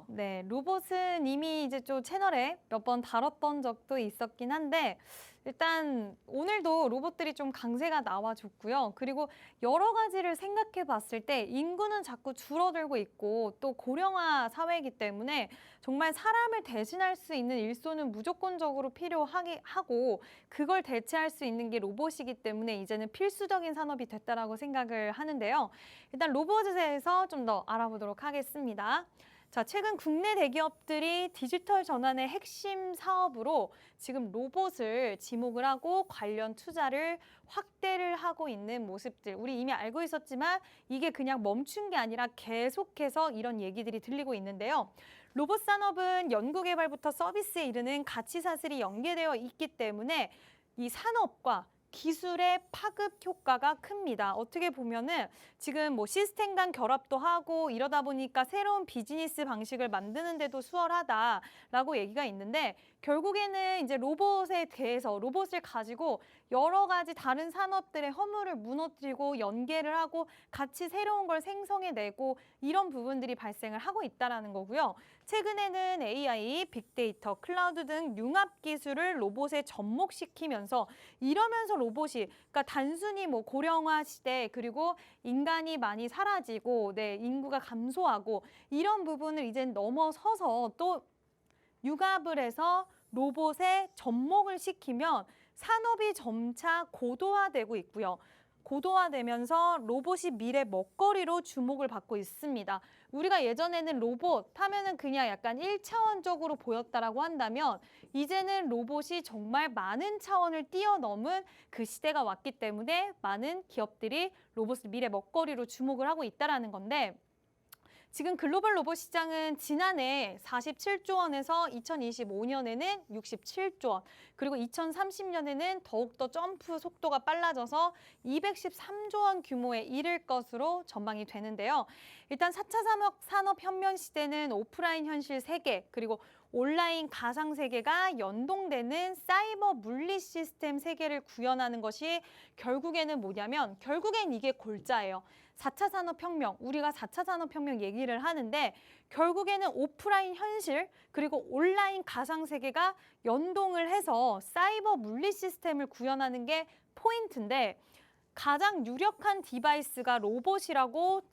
네, 로봇은 이미 이제 좀 채널에 몇 번 다뤘던 적도 있었긴 한데 일단 오늘도 로봇들이 좀 강세가 나와줬고요. 그리고 여러 가지를 생각해 봤을 때 인구는 자꾸 줄어들고 있고 또 고령화 사회이기 때문에 정말 사람을 대신할 수 있는 일손은 무조건적으로 필요하게 하고 그걸 대체할 수 있는 게 로봇이기 때문에 이제는 필수적인 산업이 됐다라고 생각을 하는데요. 일단 로봇에 대해서 좀 더 알아보도록 하겠습니다. 자, 최근 국내 대기업들이 디지털 전환의 핵심 사업으로 지금 로봇을 지목을 하고 관련 투자를 확대를 하고 있는 모습들. 우리 이미 알고 있었지만 이게 그냥 멈춘 게 아니라 계속해서 이런 얘기들이 들리고 있는데요. 로봇 산업은 연구개발부터 서비스에 이르는 가치 사슬이 연계되어 있기 때문에 이 산업과 기술의 파급 효과가 큽니다. 어떻게 보면은 지금 뭐 시스템 간 결합도 하고 이러다 보니까 새로운 비즈니스 방식을 만드는 데도 수월하다라고 얘기가 있는데 결국에는 이제 로봇에 대해서 로봇을 가지고 여러 가지 다른 산업들의 허물을 무너뜨리고 연계를 하고 같이 새로운 걸 생성해내고 이런 부분들이 발생을 하고 있다는 거고요. 최근에는 AI, 빅데이터, 클라우드 등 융합 기술을 로봇에 접목시키면서 이러면서 로봇이 그러니까 단순히 뭐 고령화 시대 그리고 인간이 많이 사라지고 인구가 감소하고 이런 부분을 이젠 넘어서서 또 융합을 해서 로봇에 접목을 시키면 산업이 점차 고도화되고 있고요. 고도화되면서 로봇이 미래 먹거리로 주목을 받고 있습니다. 우리가 예전에는 로봇 하면은 그냥 약간 1차원적으로 보였다라고 한다면 이제는 로봇이 정말 많은 차원을 뛰어넘은 그 시대가 왔기 때문에 많은 기업들이 로봇을 미래 먹거리로 주목을 하고 있다라는 건데 지금 글로벌 로봇 시장은 지난해 47조 원에서 2025년에는 67조 원, 그리고 2030년에는 더욱더 점프 속도가 빨라져서 213조 원 규모에 이를 것으로 전망이 되는데요. 일단 4차 산업혁명 시대는 오프라인 현실 세계, 그리고 온라인 가상 세계가 연동되는 사이버 물리 시스템 세계를 구현하는 것이 결국에는 뭐냐면 결국엔 이게 골자예요. 4차 산업혁명, 우리가 4차 산업혁명 얘기를 하는데 결국에는 오프라인 현실 그리고 온라인 가상 세계가 연동을 해서 사이버 물리 시스템을 구현하는 게 포인트인데 가장 유력한 디바이스가 로봇이라고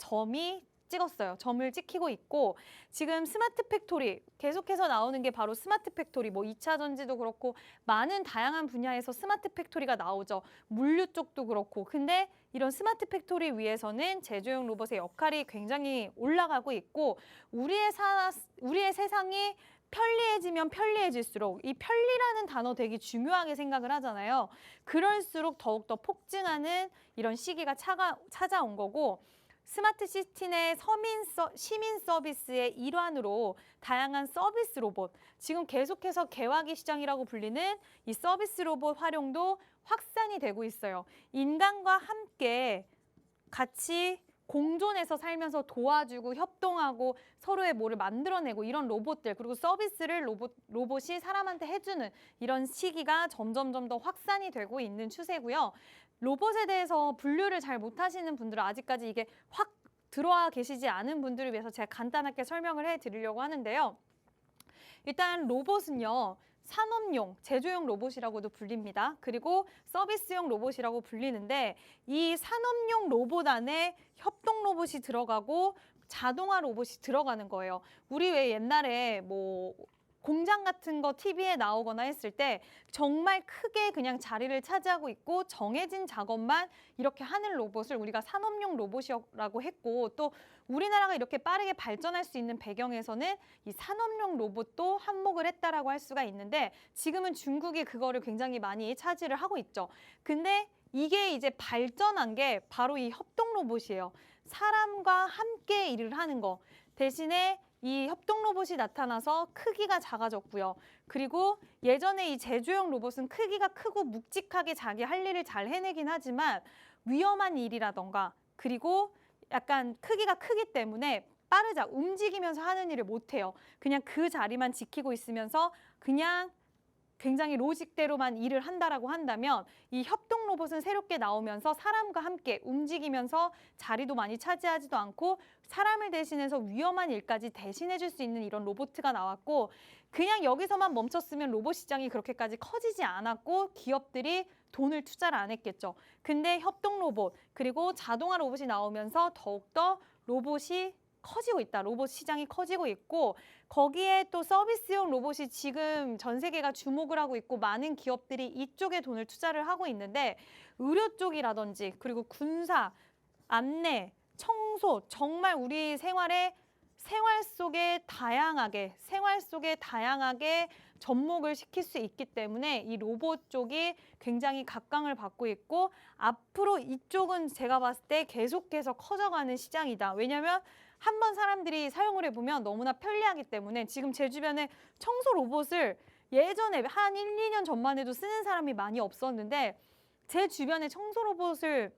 점을 찍히고 있고 지금 스마트 팩토리 계속해서 나오는 게 바로 스마트 팩토리 뭐 2차 전지도 그렇고 많은 다양한 분야에서 스마트 팩토리가 나오죠. 물류 쪽도 그렇고 근데 이런 스마트 팩토리 위에서는 제조용 로봇의 역할이 굉장히 올라가고 있고 우리의 세상이 편리해지면 편리해질수록 이 편리라는 단어 되게 중요하게 생각을 하잖아요. 그럴수록 더욱더 폭증하는 이런 시기가 찾아온 거고 스마트 시티 내 시민 서비스의 일환으로 다양한 서비스 로봇, 지금 계속해서 개화기 시장이라고 불리는 이 서비스 로봇 활용도 확산이 되고 있어요. 인간과 함께 같이 공존해서 살면서 도와주고 협동하고 서로의 뭐를 만들어내고 이런 로봇들 그리고 서비스를 로봇이 사람한테 해주는 이런 시기가 점점 더 확산이 되고 있는 추세고요. 로봇에 대해서 분류를 잘 못하시는 분들은 아직까지 이게 확 들어와 계시지 않은 분들을 위해서 제가 간단하게 설명을 해드리려고 하는데요. 일단 로봇은요. 산업용, 제조용 로봇이라고도 불립니다. 그리고 서비스용 로봇이라고 불리는데 이 산업용 로봇 안에 협동 로봇이 들어가고 자동화 로봇이 들어가는 거예요. 우리 왜 옛날에 뭐 공장 같은 거 TV에 나오거나 했을 때 정말 크게 그냥 자리를 차지하고 있고 정해진 작업만 이렇게 하는 로봇을 우리가 산업용 로봇이라고 했고 또 우리나라가 이렇게 빠르게 발전할 수 있는 배경에서는 이 산업용 로봇도 한몫을 했다라고 할 수가 있는데 지금은 중국이 그거를 굉장히 많이 차지를 하고 있죠. 근데 이게 이제 발전한 게 바로 이 협동 로봇이에요. 사람과 함께 일을 하는 거. 대신에 이 협동 로봇이 나타나서 크기가 작아졌고요. 그리고 예전에 이 제조용 로봇은 크기가 크고 묵직하게 자기 할 일을 잘 해내긴 하지만 위험한 일이라던가 그리고 약간 크기가 크기 때문에 빠르자 움직이면서 하는 일을 못해요. 그냥 그 자리만 지키고 있으면서 그냥 굉장히 로직대로만 일을 한다라고 한다면 이 협동 로봇은 새롭게 나오면서 사람과 함께 움직이면서 자리도 많이 차지하지도 않고 사람을 대신해서 위험한 일까지 대신해 줄 수 있는 이런 로봇가 나왔고 그냥 여기서만 멈췄으면 로봇 시장이 그렇게까지 커지지 않았고 기업들이 돈을 투자를 안 했겠죠. 근데 협동 로봇 그리고 자동화 로봇이 나오면서 더욱더 로봇이 커지고 있다. 로봇 시장이 커지고 있고 거기에 또 서비스용 로봇이 지금 전 세계가 주목을 하고 있고 많은 기업들이 이쪽에 돈을 투자를 하고 있는데 의료 쪽이라든지 그리고 군사, 안내, 청소 정말 우리 생활 속에 다양하게 접목을 시킬 수 있기 때문에 이 로봇 쪽이 굉장히 각광을 받고 있고 앞으로 이쪽은 제가 봤을 때 계속해서 커져가는 시장이다. 왜냐하면 한번 사람들이 사용을 해보면 너무나 편리하기 때문에 지금 제 주변에 청소 로봇을 예전에 한 1, 2년 전만 해도 쓰는 사람이 많이 없었는데 제 주변에 청소 로봇을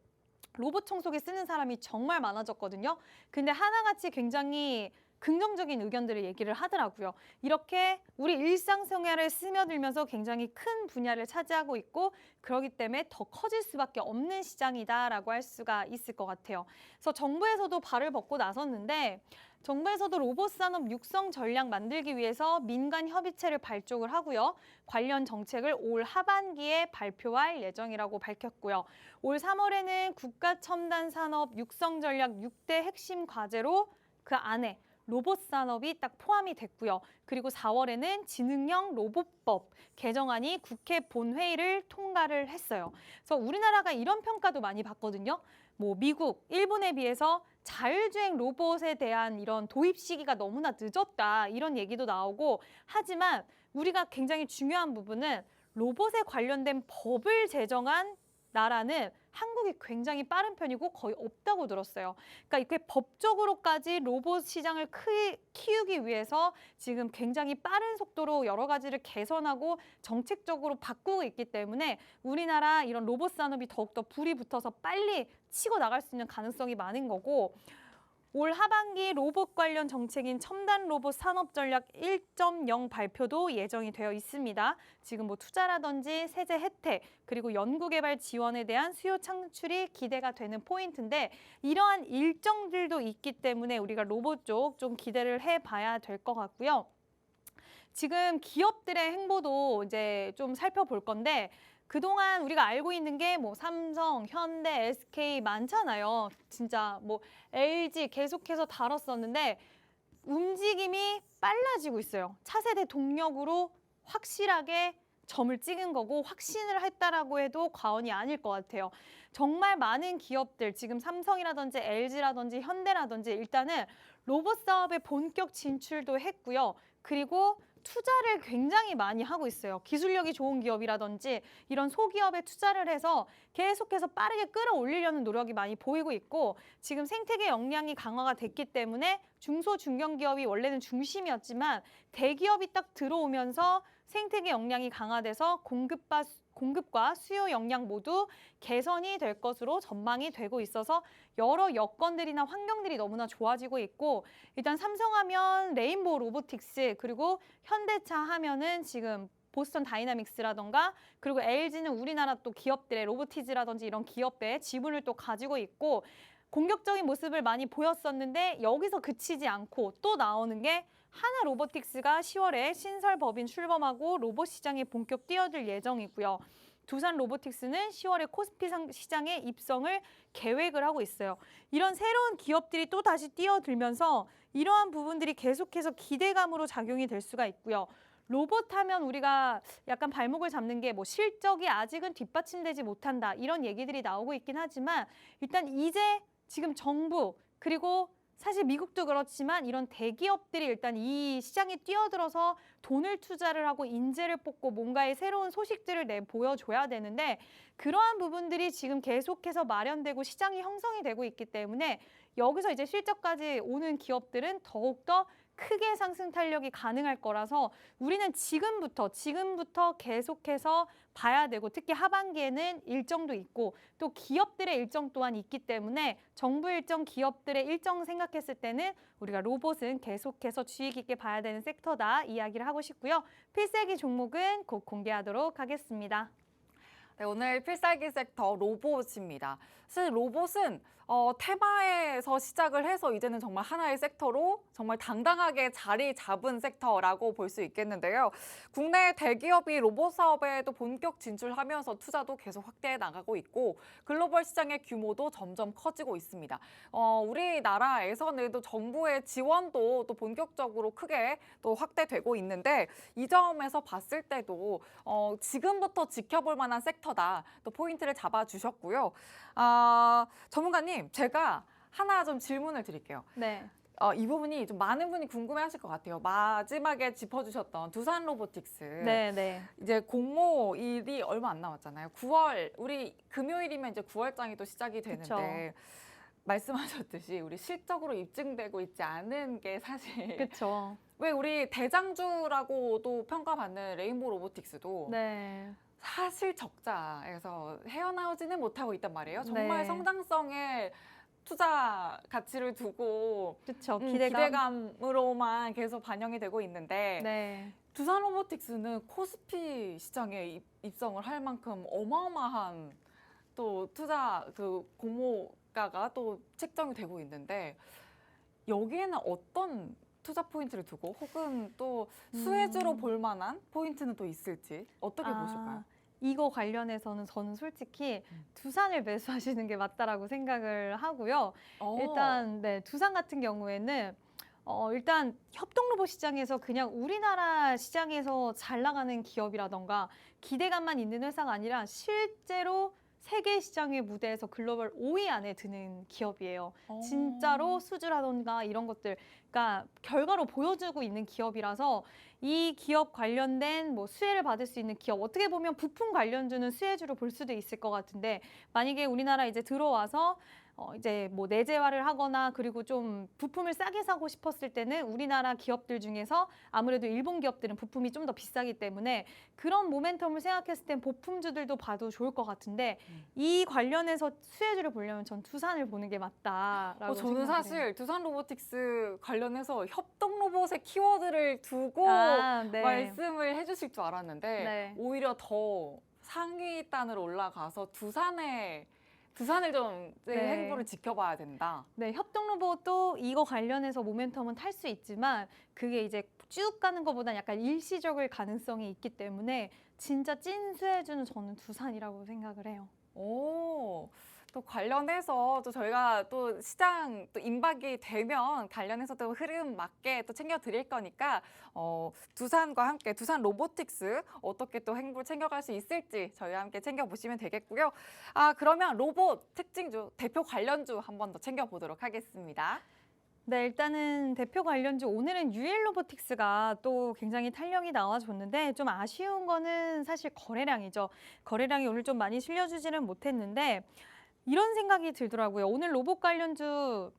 로봇 청소기 쓰는 사람이 정말 많아졌거든요. 근데 하나같이 굉장히 긍정적인 의견들을 얘기를 하더라고요. 이렇게 우리 일상생활에 스며들면서 굉장히 큰 분야를 차지하고 있고 그렇기 때문에 더 커질 수밖에 없는 시장이다라고 할 수가 있을 것 같아요. 그래서 정부에서도 발을 벗고 나섰는데 정부에서도 로봇 산업 육성 전략 만들기 위해서 민간 협의체를 발족을 하고요. 관련 정책을 올 하반기에 발표할 예정이라고 밝혔고요. 올 3월에는 국가 첨단 산업 육성 전략 6대 핵심 과제로 그 안에 로봇 산업이 딱 포함이 됐고요. 그리고 4월에는 지능형 로봇법 개정안이 국회 본회의를 통과를 했어요. 그래서 우리나라가 이런 평가도 많이 받거든요. 뭐 미국, 일본에 비해서 자율주행 로봇에 대한 이런 도입 시기가 너무나 늦었다 이런 얘기도 나오고 하지만 우리가 굉장히 중요한 부분은 로봇에 관련된 법을 제정한 나라는 한국이 굉장히 빠른 편이고 거의 없다고 들었어요. 그러니까 이렇게 법적으로까지 로봇 시장을 키우기 위해서 지금 굉장히 빠른 속도로 여러 가지를 개선하고 정책적으로 바꾸고 있기 때문에 우리나라 이런 로봇 산업이 더욱더 불이 붙어서 빨리 치고 나갈 수 있는 가능성이 많은 거고 올 하반기 로봇 관련 정책인 첨단 로봇 산업 전략 1.0 발표도 예정이 되어 있습니다. 지금 뭐 투자라든지 세제 혜택 그리고 연구개발 지원에 대한 수요 창출이 기대가 되는 포인트인데 이러한 일정들도 있기 때문에 우리가 로봇 쪽 좀 기대를 해봐야 될 것 같고요. 지금 기업들의 행보도 이제 좀 살펴볼 건데 그동안 우리가 알고 있는 게 뭐 삼성, 현대, SK 많잖아요. 진짜 뭐 LG 계속해서 다뤘었는데 움직임이 빨라지고 있어요. 차세대 동력으로 확실하게 점을 찍은 거고 확신을 했다라고 해도 과언이 아닐 것 같아요. 정말 많은 기업들, 지금 삼성이라든지 LG라든지 현대라든지 일단은 로봇 사업에 본격 진출도 했고요. 그리고 투자를 굉장히 많이 하고 있어요. 기술력이 좋은 기업이라든지 이런 소기업에 투자를 해서 계속해서 빠르게 끌어올리려는 노력이 많이 보이고 있고 지금 생태계 역량이 강화가 됐기 때문에 중소, 중견기업이 원래는 중심이었지만 대기업이 딱 들어오면서 생태계 역량이 강화돼서 공급과 수요 역량 모두 개선이 될 것으로 전망이 되고 있어서 여러 여건들이나 환경들이 너무나 좋아지고 있고 일단 삼성하면 레인보우 로보틱스 그리고 현대차 하면은 지금 보스턴 다이나믹스라던가 그리고 LG는 우리나라 또 기업들의 로보티즈라든지 이런 기업의 지분을 또 가지고 있고 공격적인 모습을 많이 보였었는데 여기서 그치지 않고 또 나오는 게 하나 로보틱스가 10월에 신설 법인 출범하고 로봇 시장에 본격 뛰어들 예정이고요. 두산 로보틱스는 10월에 코스피 시장에 입성을 계획을 하고 있어요. 이런 새로운 기업들이 또 다시 뛰어들면서 이러한 부분들이 계속해서 기대감으로 작용이 될 수가 있고요. 로봇 하면 우리가 약간 발목을 잡는 게 뭐 실적이 아직은 뒷받침되지 못한다 이런 얘기들이 나오고 있긴 하지만 일단 이제 지금 정부 그리고 사실 미국도 그렇지만 이런 대기업들이 일단 이 시장에 뛰어들어서 돈을 투자를 하고 인재를 뽑고 뭔가의 새로운 소식들을 보여줘야 되는데 그러한 부분들이 지금 계속해서 마련되고 시장이 형성이 되고 있기 때문에 여기서 이제 실적까지 오는 기업들은 더욱더 크게 상승 탄력이 가능할 거라서 우리는 지금부터 계속해서 봐야 되고 특히 하반기에는 일정도 있고 또 기업들의 일정 또한 있기 때문에 정부 일정, 기업들의 일정 생각했을 때는 우리가 로봇은 계속해서 주의 깊게 봐야 되는 섹터다 이야기를 하고 싶고요. 필살기 종목은 곧 공개하도록 하겠습니다. 네, 오늘 필살기 섹터 로봇입니다. 사실 로봇은 테마에서 시작을 해서 이제는 정말 하나의 섹터로 정말 당당하게 자리 잡은 섹터라고 볼 수 있겠는데요. 국내 대기업이 로봇 사업에도 본격 진출하면서 투자도 계속 확대해 나가고 있고 글로벌 시장의 규모도 점점 커지고 있습니다. 우리나라에서는 또 정부의 지원도 또 본격적으로 크게 또 확대되고 있는데 이 점에서 봤을 때도 지금부터 지켜볼 만한 섹터다. 또 포인트를 잡아주셨고요. 전문가님, 제가 하나 좀 질문을 드릴게요. 네. 이 부분이 좀 많은 분이 궁금해하실 것 같아요. 마지막에 짚어주셨던 두산 로보틱스. 네. 이제 공모일이 얼마 안 남았잖아요. 9월, 우리 금요일이면 이제 9월장이 또 시작이 되는데 말씀하셨듯이 우리 실적으로 입증되고 있지 않은 게 사실 그렇죠. 왜 우리 대장주라고도 평가받는 레인보우 로보틱스도 네. 사실 적자에서 헤어나오지는 못하고 있단 말이에요. 정말 네. 성장성에 투자 가치를 두고 그렇죠. 기대감으로만 계속 반영이 되고 있는데 네. 두산 로보틱스는 코스피 시장에 입성을 할 만큼 어마어마한 또 투자 공모가가 또 책정이 되고 있는데 여기에는 어떤 투자 포인트를 두고 혹은 또 수혜주로 볼 만한 포인트는 또 있을지 어떻게 보실까요? 이거 관련해서는 저는 솔직히 두산을 매수하시는 게 맞다라고 생각을 하고요. 일단 두산 같은 경우에는 일단 협동로봇 시장에서 그냥 우리나라 시장에서 잘 나가는 기업이라던가 기대감만 있는 회사가 아니라 실제로 세계 시장의 무대에서 글로벌 5위 안에 드는 기업이에요. 진짜로 수주라던가 이런 것들, 그러니까 결과로 보여주고 있는 기업이라서 이 기업 관련된 뭐 수혜를 받을 수 있는 기업, 어떻게 보면 부품 관련주는 수혜주로 볼 수도 있을 것 같은데 만약에 우리나라 이제 들어와서 이제 뭐 내재화를 하거나 그리고 좀 부품을 싸게 사고 싶었을 때는 우리나라 기업들 중에서 아무래도 일본 기업들은 부품이 좀 더 비싸기 때문에 그런 모멘텀을 생각했을 땐 부품주들도 봐도 좋을 것 같은데 이 관련해서 수혜주를 보려면 전 두산을 보는 게 맞다라고 저는 생각을 사실 해요. 두산 로보틱스 관련해서 협동 로봇의 키워드를 두고 네. 말씀을 해주실 줄 알았는데 네. 오히려 더 상위 단으로 올라가서 두산을 좀 네. 행보를 지켜봐야 된다. 네, 협동로봇도 이거 관련해서 모멘텀은 탈 수 있지만 그게 이제 쭉 가는 것보다 약간 일시적일 가능성이 있기 때문에 진짜 찐 수혜주는 저는 두산이라고 생각을 해요. 오, 또 관련해서 또 저희가 또 시장 또 임박이 되면 관련해서 또 흐름 맞게 또 챙겨드릴 거니까 두산과 함께 두산 로보틱스 어떻게 또 행보를 챙겨갈 수 있을지 저희와 함께 챙겨보시면 되겠고요. 그러면 로봇 특징주 대표 관련주 한 번 더 챙겨보도록 하겠습니다. 네, 일단은 대표 관련주 오늘은 유일로보틱스가 또 굉장히 탄력이 나와줬는데 좀 아쉬운 거는 사실 거래량이죠. 거래량이 오늘 좀 많이 실려주지는 못했는데 이런 생각이 들더라고요. 오늘 로봇 관련주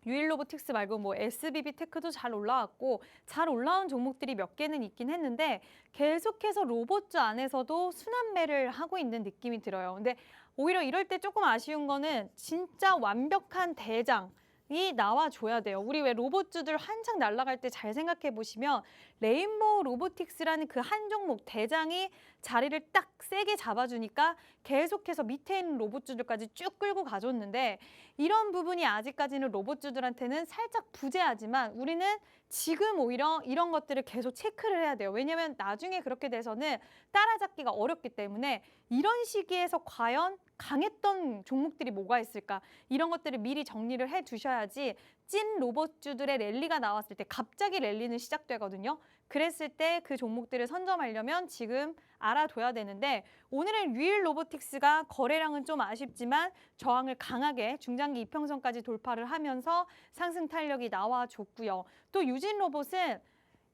유일로보틱스 말고 뭐 SBB테크도 잘 올라왔고 잘 올라온 종목들이 몇 개는 있긴 했는데 계속해서 로봇주 안에서도 순환매를 하고 있는 느낌이 들어요. 근데 오히려 이럴 때 조금 아쉬운 거는 진짜 완벽한 대장 이 나와줘야 돼요. 우리 왜 로봇주들 한창 날아갈 때 잘 생각해 보시면 레인보우 로보틱스라는 그 한 종목 대장이 자리를 딱 세게 잡아주니까 계속해서 밑에 있는 로봇주들까지 쭉 끌고 가줬는데 이런 부분이 아직까지는 로봇주들한테는 살짝 부재하지만 우리는 지금 오히려 이런 것들을 계속 체크를 해야 돼요. 왜냐하면 나중에 그렇게 돼서는 따라잡기가 어렵기 때문에 이런 시기에서 과연 강했던 종목들이 뭐가 있을까? 이런 것들을 미리 정리를 해 두셔야지 찐 로봇주들의 랠리가 나왔을 때 갑자기 랠리는 시작되거든요. 그랬을 때 그 종목들을 선점하려면 지금 알아둬야 되는데 오늘은 유일 로보틱스가 거래량은 좀 아쉽지만 저항을 강하게 중장기 이평선까지 돌파를 하면서 상승 탄력이 나와줬고요. 또 유진 로봇은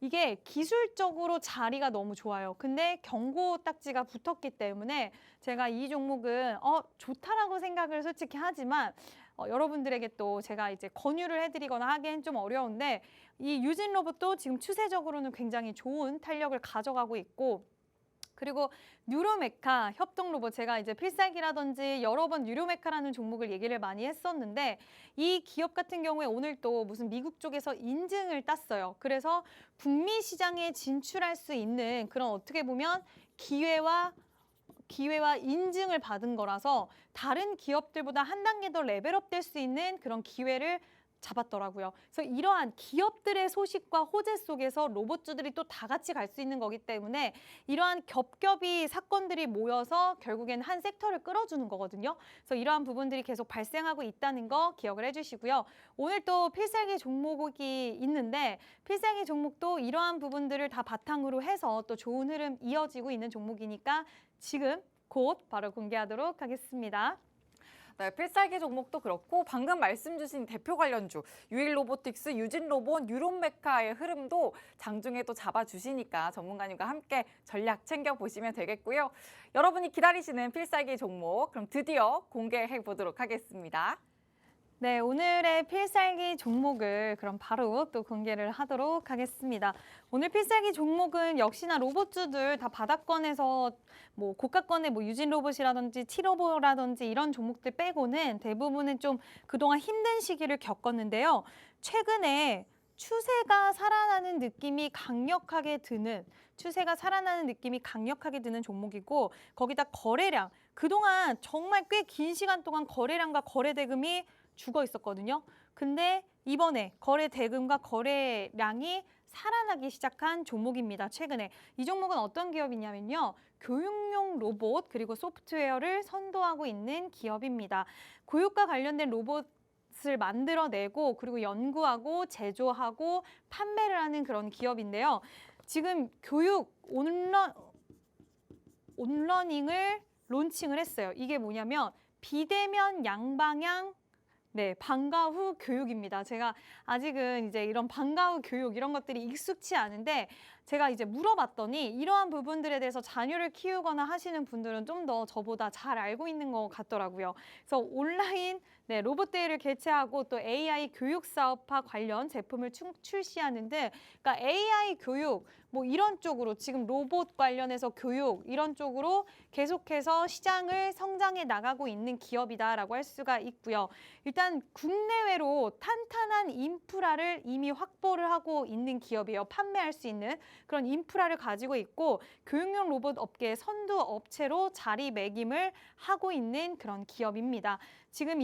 이게 기술적으로 자리가 너무 좋아요. 근데 경고 딱지가 붙었기 때문에 제가 이 종목은 좋다라고 생각을 솔직히 하지만 여러분들에게 또 제가 이제 권유를 해드리거나 하기엔 좀 어려운데 이 유진 로봇도 지금 추세적으로는 굉장히 좋은 탄력을 가져가고 있고 그리고 뉴로메카 협동 로봇 제가 이제 필살기라든지 여러 번 뉴로메카라는 종목을 얘기를 많이 했었는데 이 기업 같은 경우에 오늘 또 무슨 미국 쪽에서 인증을 땄어요. 그래서 북미 시장에 진출할 수 있는 그런 어떻게 보면 기회와 인증을 받은 거라서 다른 기업들보다 한 단계 더 레벨업 될 수 있는 그런 기회를 잡았더라고요. 그래서 이러한 기업들의 소식과 호재 속에서 로봇주들이 또 다 같이 갈 수 있는 거기 때문에 이러한 겹겹이 사건들이 모여서 결국엔 한 섹터를 끌어주는 거거든요. 그래서 이러한 부분들이 계속 발생하고 있다는 거 기억을 해주시고요. 오늘 또 필살기 종목이 있는데 필살기 종목도 이러한 부분들을 다 바탕으로 해서 또 좋은 흐름 이어지고 있는 종목이니까 지금 곧 바로 공개하도록 하겠습니다. 네, 필살기 종목도 그렇고 방금 말씀 주신 대표 관련주 유일 로보틱스, 유진 로봇, 유론메카의 흐름도 장중에 또 잡아주시니까 전문가님과 함께 전략 챙겨보시면 되겠고요. 여러분이 기다리시는 필살기 종목 그럼 드디어 공개해 보도록 하겠습니다. 네, 오늘의 필살기 종목을 그럼 바로 또 공개를 하도록 하겠습니다. 오늘 필살기 종목은 역시나 로봇주들 다 바닥권에서 뭐 고가권의 뭐 유진 로봇이라든지 티로보라든지 이런 종목들 빼고는 대부분은 좀 그동안 힘든 시기를 겪었는데요. 최근에 추세가 살아나는 느낌이 강력하게 드는 종목이고 거기다 거래량 그동안 정말 꽤 긴 시간 동안 거래량과 거래 대금이 죽어 있었거든요. 근데 이번에 거래 대금과 거래량이 살아나기 시작한 종목입니다. 최근에 이 종목은 어떤 기업이냐면요. 교육용 로봇 그리고 소프트웨어를 선도하고 있는 기업입니다. 교육과 관련된 로봇을 로봇을 만들어내고 그리고 연구하고 제조하고 판매를 하는 그런 기업인데요. 지금 교육 온러닝을 론칭을 했어요. 이게 뭐냐면 비대면 양방향 방과 후 교육입니다. 제가 아직은 이제 이런 방과 후 교육 이런 것들이 익숙치 않은데 제가 이제 물어봤더니 이러한 부분들에 대해서 자녀를 키우거나 하시는 분들은 좀 더 저보다 잘 알고 있는 것 같더라고요. 그래서 온라인 로봇 대회를 개최하고 또 AI 교육 사업화 관련 제품을 출시하는 등 그러니까 AI 교육 뭐 이런 쪽으로 지금 로봇 관련해서 교육 이런 쪽으로 계속해서 시장을 성장해 나가고 있는 기업이다라고 할 수가 있고요. 일단 국내외로 탄탄한 인프라를 이미 확보를 하고 있는 기업이에요. 판매할 수 있는 그런 인프라를 가지고 있고 교육용 로봇 업계의 선두 업체로 자리매김을 하고 있는 그런 기업입니다. 지금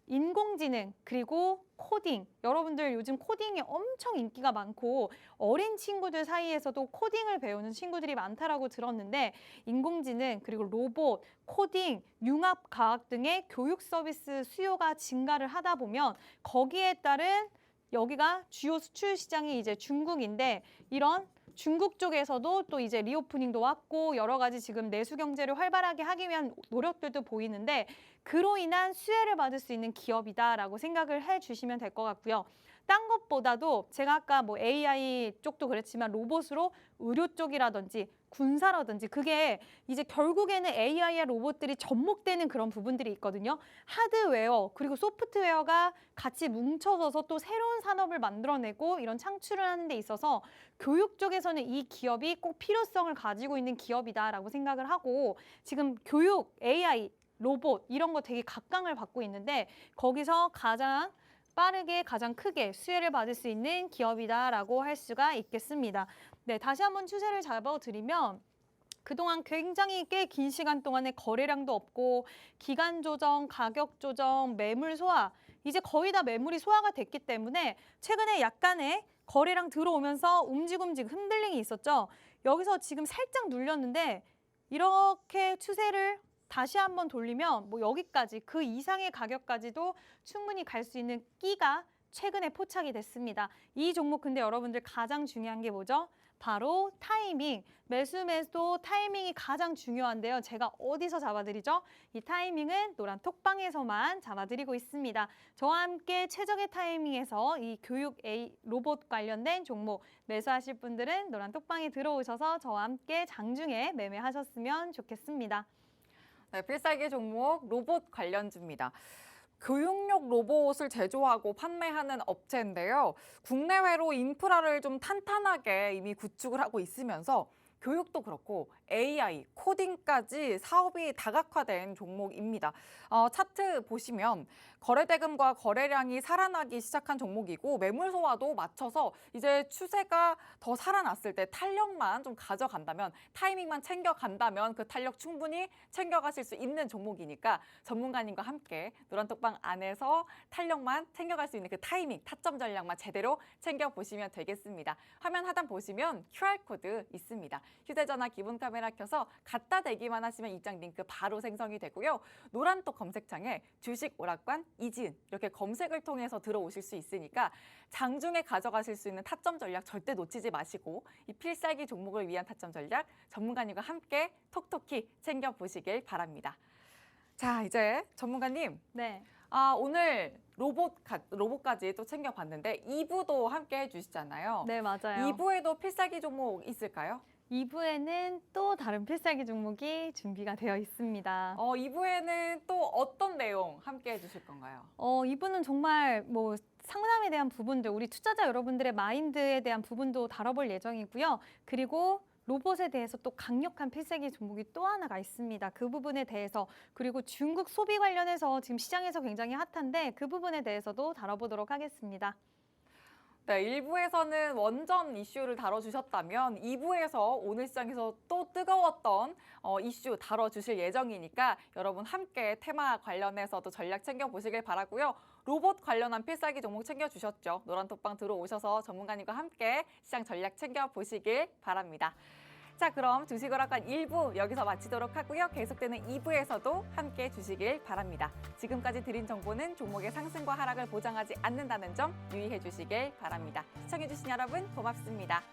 인공지능 그리고 코딩, 여러분들 요즘 코딩이 엄청 인기가 많고 어린 친구들 사이에서도 코딩을 배우는 친구들이 많다라고 들었는데 인공지능 그리고 로봇, 코딩, 융합과학 등의 교육 서비스 수요가 증가를 하다 보면 거기에 따른 여기가 주요 수출 시장이 이제 중국인데 이런 중국 쪽에서도 또 이제 리오프닝도 왔고 여러 가지 지금 내수 경제를 활발하게 하기 위한 노력들도 보이는데 그로 인한 수혜를 받을 수 있는 기업이다라고 생각을 해주시면 될 것 같고요. 딴 것보다도 제가 아까 뭐 AI 쪽도 그랬지만 로봇으로 의료 쪽이라든지 군사라든지 그게 이제 결국에는 AI와 로봇들이 접목되는 그런 부분들이 있거든요. 하드웨어 그리고 소프트웨어가 같이 뭉쳐져서 또 새로운 산업을 만들어내고 이런 창출을 하는 데 있어서 교육 쪽에서는 이 기업이 꼭 필요성을 가지고 있는 기업이다라고 생각을 하고 지금 교육, AI, 로봇 이런 거 되게 각광을 받고 있는데 거기서 가장 빠르게 가장 크게 수혜를 받을 수 있는 기업이다라고 할 수가 있겠습니다. 네, 다시 한번 추세를 잡아드리면 그동안 굉장히 꽤 긴 시간 동안에 거래량도 없고 기간 조정, 가격 조정, 매물 소화 이제 거의 다 매물이 소화가 됐기 때문에 최근에 약간의 거래량 들어오면서 움직임직 흔들림이 있었죠. 여기서 지금 살짝 눌렸는데 이렇게 추세를 다시 한번 돌리면 뭐 여기까지 그 이상의 가격까지도 충분히 갈 수 있는 끼가 최근에 포착이 됐습니다. 이 종목 근데 여러분들 가장 중요한 게 뭐죠? 바로 타이밍, 매수 타이밍이 가장 중요한데요. 제가 어디서 잡아드리죠? 이 타이밍은 노란 톡방에서만 잡아드리고 있습니다. 저와 함께 최적의 타이밍에서 이 교육 A 로봇 관련된 종목 매수하실 분들은 노란 톡방에 들어오셔서 저와 함께 장중에 매매하셨으면 좋겠습니다. 네, 필살기 종목 로봇 관련주입니다. 교육용 로봇을 제조하고 판매하는 업체인데요. 국내외로 인프라를 좀 탄탄하게 이미 구축을 하고 있으면서 교육도 그렇고 AI, 코딩까지 사업이 다각화된 종목입니다. 차트 보시면 거래대금과 거래량이 살아나기 시작한 종목이고 매물 소화도 맞춰서 이제 추세가 더 살아났을 때 탄력만 좀 가져간다면 타이밍만 챙겨간다면 그 탄력 충분히 챙겨가실 수 있는 종목이니까 전문가님과 함께 노란톡방 안에서 탄력만 챙겨갈 수 있는 그 타이밍, 타점 전략만 제대로 챙겨보시면 되겠습니다. 화면 하단 보시면 QR코드 있습니다. 휴대전화 기본 카메라 켜서 갖다 대기만 하시면 입장 링크 바로 생성이 되고요. 노란톡 검색창에 주식 오락관 이지은 이렇게 검색을 통해서 들어오실 수 있으니까 장중에 가져가실 수 있는 타점 전략 절대 놓치지 마시고 이 필살기 종목을 위한 타점 전략 전문가님과 함께 톡톡히 챙겨보시길 바랍니다. 자, 이제 전문가님. 네. 오늘 로봇까지 또 챙겨봤는데 2부도 함께 해주시잖아요. 네, 맞아요. 2부에도 필살기 종목 있을까요? 2부에는 또 다른 필살기 종목이 준비가 되어 있습니다. 2부에는 또 어떤 내용 함께 해주실 건가요? 2부는 정말 뭐 상담에 대한 부분들, 우리 투자자 여러분들의 마인드에 대한 부분도 다뤄볼 예정이고요. 그리고 로봇에 대해서 또 강력한 필살기 종목이 또 하나가 있습니다. 그 부분에 대해서 그리고 중국 소비 관련해서 지금 시장에서 굉장히 핫한데 그 부분에 대해서도 다뤄보도록 하겠습니다. 네, 1부에서는 원전 이슈를 다뤄주셨다면 2부에서 오늘 시장에서 또 뜨거웠던 이슈 다뤄주실 예정이니까 여러분 함께 테마 관련해서도 전략 챙겨보시길 바라고요. 로봇 관련한 필살기 종목 챙겨주셨죠. 노란톡방 들어오셔서 전문가님과 함께 시장 전략 챙겨보시길 바랍니다. 자, 그럼 주식오락관 1부 여기서 마치도록 하고요. 계속되는 2부에서도 함께해 주시길 바랍니다. 지금까지 드린 정보는 종목의 상승과 하락을 보장하지 않는다는 점 유의해 주시길 바랍니다. 시청해 주신 여러분 고맙습니다.